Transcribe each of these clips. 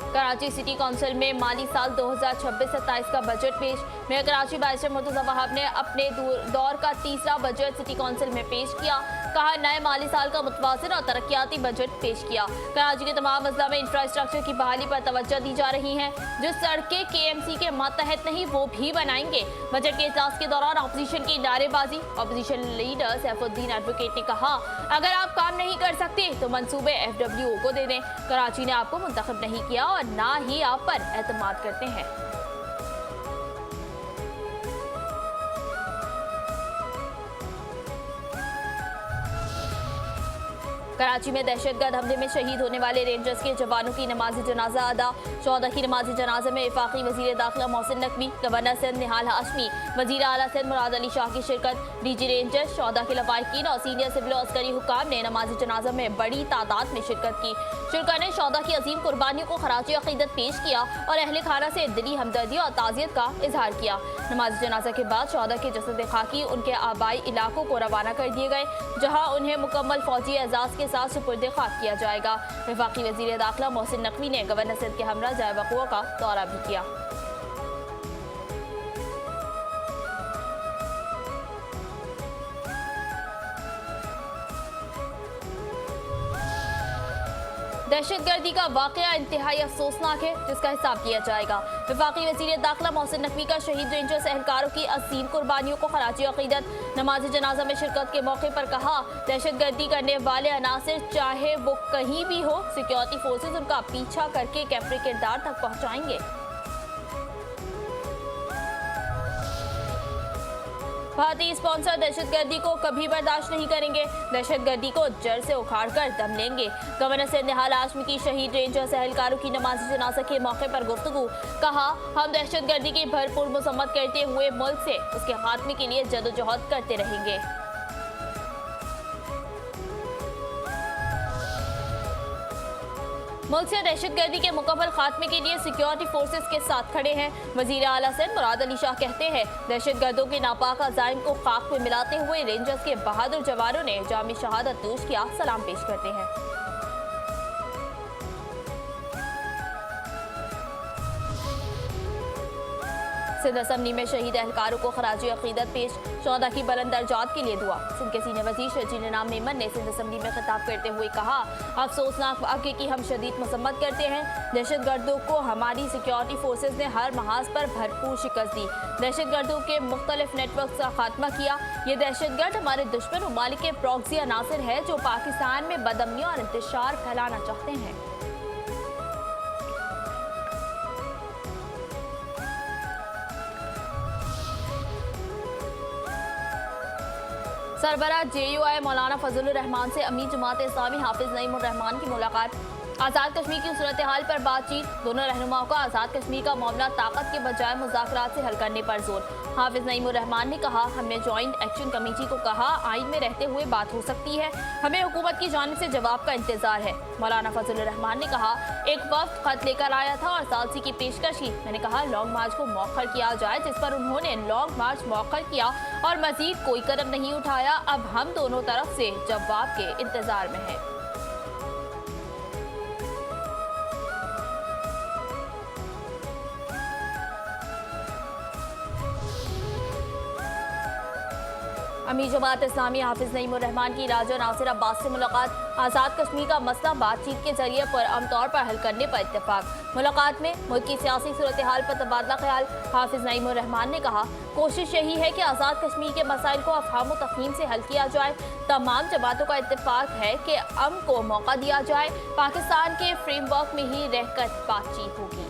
Karachi city council में माली साल 2026-27 का बजट पेश। मेयर कराची बैरिस्टर मुर्तजा वहाब ने अपने दौर का तीसरा बजट सिटी कौंसिल में पेश किया। कहा, नए माली साल का मुतवाज़िन और तरक्याती बजट पेश किया। कराची के तमाम अजला में इंफ्रास्ट्रक्चर की बहाली पर तवज्जो दी जा रही है। जो सड़कें KMC के मातहत नहीं वो भी बनाएंगे। बजट के इजलास के दौरान अपोजिशन की नारेबाजी। अपोजिशन लीडर सैफुद्दीन एडवोकेट ने कहा, अगर आप काम नहीं कर सकते तो मंसूबे FWO को दे दें। कराची ने आपको मुंतखब नहीं किया और ना ही आप पर एतमाद करते हैं। कराची में दहशतगर्द हमले में शहीद होने वाले रेंजर्स के जवानों की नमाज जनाजा अदा। 14 की नमाज जनाजे में वफाकी वजीर दाखिला मोहसिन नकवी, गवर्नर सिंध निहाल हाशमी, वजीर आला सिंध मुराद अली शाह की शिरकत। DG रेंजर्स, 14 के लवाहिकीन और सीनियर सिविल और अस्करी हुक्काम ने नमाज जनाजा में बड़ी तादाद में शिरकत की। शुरका ने 14 की अजीम कुर्बानियों को खराज अकीदत पेश किया और अहले खाना से दिली हमदर्दी और ताज़ियत का इजहार किया। नमाज जनाजा के बाद 14 के जसद खाकी उनके आबाई इलाकों को रवाना कर दिए गए, जहाँ उन्हें मुकम्मल फौजी एजाज के साथ सुपुर्द खाक किया जाएगा। वफाकी वजीर दाखिला मोहसिन नकवी ने गवर्नर सिंध के हमरा जाए वक़ुआ का दौरा भी किया। दहशतगर्दी का वाकया इंतहाई अफसोसनाक है, जिसका हिसाब किया जाएगा। वफाकी वज़ीर दाखिला मोहसिन नकवी का शहीद रेंजर्स एहलकारों की अजीम कुर्बानियों को खराज अकीदत। नमाज जनाजा में शिरकत के मौके पर कहा, दहशतगर्दी करने वाले अनासिर चाहे वो कहीं भी हो, सिक्योरिटी फोर्सेज उनका पीछा करके कैफरे किरदार तक पहुँचाएंगे। भारतीय स्पॉन्सर दहशतगर्दी को कभी बर्दाश्त नहीं करेंगे, दहशतगर्दी को जड़ से उखाड़ कर दम लेंगे। गवर्नर सिंध निहाल हाशमी की शहीद रेंजर्स एहलकारों की नमाज जनाजा के मौके पर गुफ्तगू। कहा, हम दहशतगर्दी की भरपूर मसम्मत करते हुए मुल्क से उसके खात्मे के लिए जदोजहद करते रहेंगे। मुल्क से दहशतगर्दी के मुकम्मल खात्मे के लिए सिक्योरिटी फोर्सेस के साथ खड़े हैं। वजीर आला सिंध मुराद अली शाह कहते हैं, दहशतगर्दों के नापाक अज़ाइम को खाक में मिलाते हुए रेंजर्स के बहादुर जवानों ने जामी शहादत नोश किया, सलाम पेश करते हैं। सिंध असम्बली में शहीद एहलकारों को खराज अकीदत पेश। 14 की बुलंद दर्जात के लिए दुआ। सिंध के सीनियर वज़ीर शर्जील इनाम मेमन ने सिंध असम्बली में खिताब करते हुए कहा, अफसोसनाक वाक़े की हम शदीद मसम्मत करते हैं। दहशतगर्दों को हमारी सिक्योरिटी फोर्सेज ने हर महाज पर भरपूर शिकस्त दी। दहशतगर्दों के मुख्तलिफ नेटवर्क का खात्मा किया। ये दहशतगर्द हमारे दुश्मन ममालिक के प्रॉक्सी अनासिर है जो पाकिस्तान में बदअमनी और इंतशार फैलाना चाहते हैं। सरबराह JUI मौलाना फजलुर रहमान से अमीर जमात इस्लामी हाफिज नईमुर रहमान की मुलाकात। आज़ाद कश्मीर की सूरत हाल पर बातचीत। दोनों रहनुमाओं का आज़ाद कश्मीर का मामला ताकत के बजाय मुज़ाकरात से हल करने पर जोर। हाफिज नईमुर रहमान ने कहा, हमने जॉइंट एक्शन कमेटी को कहा, आइन में रहते हुए बात हो सकती है, हमें हुकूमत की जानिब से जवाब का इंतजार है। मौलाना फजलुर रहमान ने कहा, एक वक्त खत लेकर आया था और सालसी की पेशकश की। मैंने कहा लॉन्ग मार्च को मौखर किया जाए, जिस पर उन्होंने लॉन्ग मार्च मौखर किया और मजीद कोई कदम नहीं उठाया। अब हम दोनों तरफ से जवाब के इंतजार में हैं। अमीर जमात इस्लामी हाफिज नईमुर रहमान की राजा नासिर अब्बास से मुलाकात। आज़ाद कश्मीर का मसला बातचीत के जरिए पुरअमन तौर पर हल करने पर इत्तेफाक। मुलाकात में मुल्क की सियासी सूरत हाल पर तबादला ख्याल। हाफिज नईमुर रहमान ने कहा, कोशिश यही है कि आज़ाद कश्मीर के मसाइल को अफहाम व तफहीम से हल किया जाए। तमाम जमातों का इत्तेफाक है कि अमन को मौका दिया जाए। पाकिस्तान के फ्रेमवर्क में ही रहकर बातचीत होगी।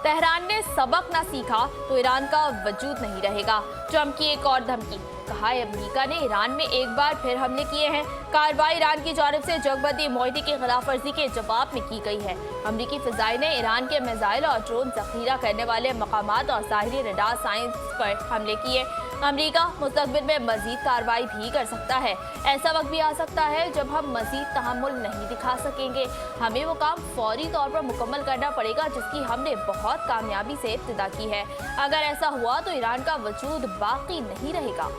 तेहरान ने सबक न सीखा तो ईरान का वजूद नहीं रहेगा। ट्रंप की एक और धमकी। कहा, अमेरिका ने ईरान में एक बार फिर हमले किए हैं। कार्रवाई ईरान की जानिब से जगबंदी माहदे की खिलाफ वर्जी के जवाब में की गई है। अमरीकी फिजाई ने ईरान के मिसाइल और ड्रोन जखीरा करने वाले मकामात और ज़ाहिरी रडार साइंस पर हमले किए। अमरीका मुस्तकबिल में मजीद कार्रवाई भी कर सकता है। ऐसा वक्त भी आ सकता है जब हम मजीद तहम्मुल नहीं दिखा सकेंगे। हमें वो काम फौरी तौर पर मुकम्मल करना पड़ेगा जिसकी हमने बहुत कामयाबी से इब्तिदा की है। अगर ऐसा हुआ तो ईरान का वजूद बाकी नहीं रहेगा।